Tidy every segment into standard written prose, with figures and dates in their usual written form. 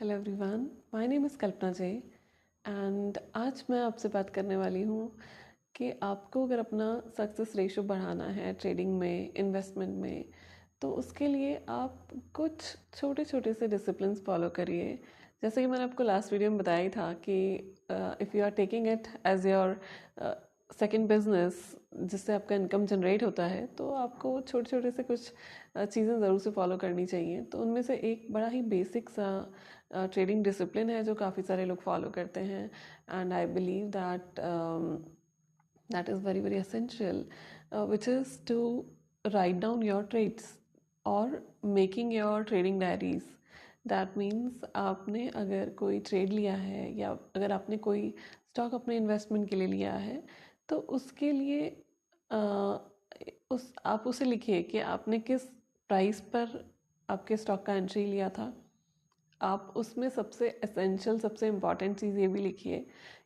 Hello everyone, my name is Kalpana J and आज मैं आपसे बात करने वाली हूँ कि आपको अगर अपना सक्सेस रेशो बढ़ाना है ट्रेडिंग में, इन्वेस्टमेंट में, तो उसके लिए आप कुछ छोटे छोटे से डिसिप्लिन्स फॉलो करिए। जैसे कि मैंने आपको लास्ट वीडियो में बताया ही था कि if you are taking it as your second business जिससे आपका इनकम जनरेट होता है, तो आपको छोटे छोटे से कुछ चीज़ें ज़रूर से फॉलो करनी चाहिए। तो उनमें से एक बड़ा ही बेसिक सा ट्रेडिंग डिसिप्लिन है जो काफ़ी सारे लोग फॉलो करते हैं, and I believe that that is very very essential, which is to write down your trades or making your trading diaries. that means आपने अगर कोई ट्रेड लिया है या अगर आपने कोई स्टॉक अपने इन्वेस्टमेंट के लिए लिया है, तो उसके लिए आप उसे लिखिए कि आपने किस प्राइस पर आपके स्टॉक का एंट्री लिया था। आप उसमें सबसे एसेंशियल, सबसे इम्पॉर्टेंट चीज़ ये भी लिखिए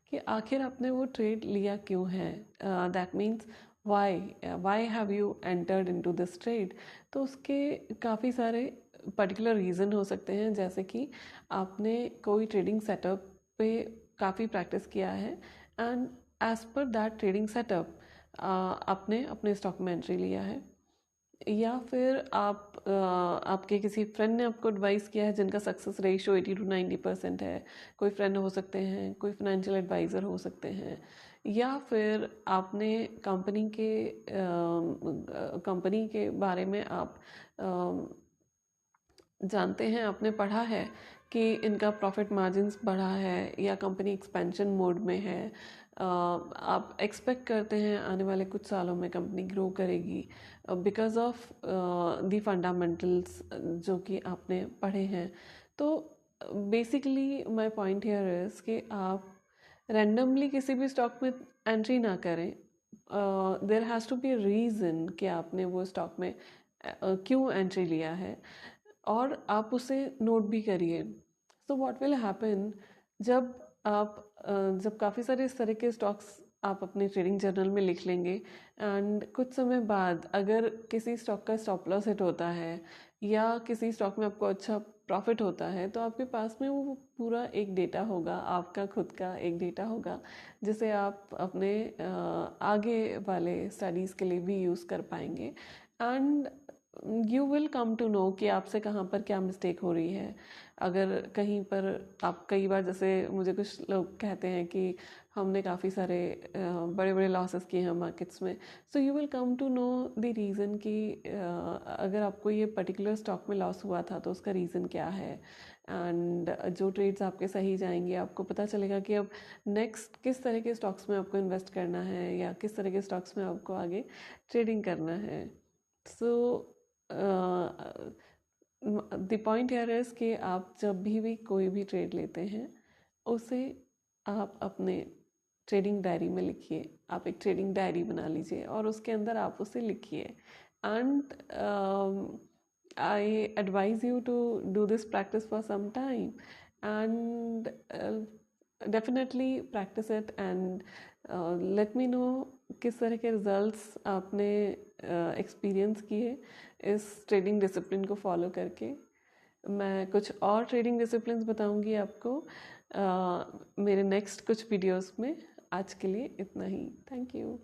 कि आखिर आपने वो ट्रेड लिया क्यों है। That means why have you entered into this trade. तो उसके काफ़ी सारे पर्टिकुलर रीज़न हो सकते हैं, जैसे कि आपने कोई ट्रेडिंग सेटअप पे काफ़ी प्रैक्टिस किया है and as per that trading setup आपने अपने स्टॉक में एंट्री लिया है, या फिर आपके किसी फ्रेंड ने आपको एडवाइस किया है जिनका सक्सेस रेशियो 80 to 90% है। कोई फ्रेंड हो सकते हैं, कोई फाइनेंशियल एडवाइज़र हो सकते हैं, या फिर आपने कंपनी के बारे में आप जानते हैं, आपने पढ़ा है कि इनका प्रॉफिट मार्जिन्स बढ़ा है या कंपनी एक्सपेंशन मोड में है। आप एक्सपेक्ट करते हैं आने वाले कुछ सालों में कंपनी ग्रो करेगी बिकॉज ऑफ दी फंडामेंटल्स जो कि आपने पढ़े हैं। तो basically my point here is कि आप रैंडमली किसी भी स्टॉक में एंट्री ना करें। There has to be reason कि आपने वो स्टॉक में क्यों एंट्री लिया है, और आप उसे नोट भी करिए। सो व्हाट विल हैपन, जब जब काफ़ी सारे इस तरह के स्टॉक्स आप अपने ट्रेडिंग जर्नल में लिख लेंगे एंड कुछ समय बाद अगर किसी स्टॉक का स्टॉप लॉस हिट होता है या किसी स्टॉक में आपको अच्छा प्रॉफिट होता है, तो आपके पास में वो पूरा एक डेटा होगा, आपका खुद का एक डेटा होगा जिसे आप अपने आगे वाले स्टडीज़ के लिए भी यूज़ कर पाएंगे। And you will come to know कि आपसे कहाँ पर क्या मिस्टेक हो रही है। अगर कहीं पर आप कई बार, जैसे मुझे कुछ लोग कहते हैं कि हमने काफ़ी सारे बड़े बड़े लॉसेस किए हैं मार्केट्स में, so you will come to know the reason कि अगर आपको ये पर्टिकुलर स्टॉक में लॉस हुआ था तो उसका रीज़न क्या है। एंड जो ट्रेड्स आपके सही जाएंगे, आपको पता चलेगा कि अब नेक्स्ट किस तरह के स्टॉक्स में आपको इन्वेस्ट करना है या किस तरह के स्टॉक्स में आपको आगे ट्रेडिंग करना है। So the point here is कि आप जब भी कोई भी ट्रेड लेते हैं, उसे आप अपने ट्रेडिंग डायरी में लिखिए। आप एक ट्रेडिंग डायरी बना लीजिए और उसके अंदर आप उसे लिखिए। And I advise you to do this practice for some time and definitely practice it and let me know किस तरह के रिजल्ट्स आपने एक्सपीरियंस किए इस ट्रेडिंग डिसिप्लिन को फॉलो करके। मैं कुछ और ट्रेडिंग डिसिप्लिन्स बताऊंगी आपको मेरे नेक्स्ट कुछ वीडियोस में। आज के लिए इतना ही। Thank you.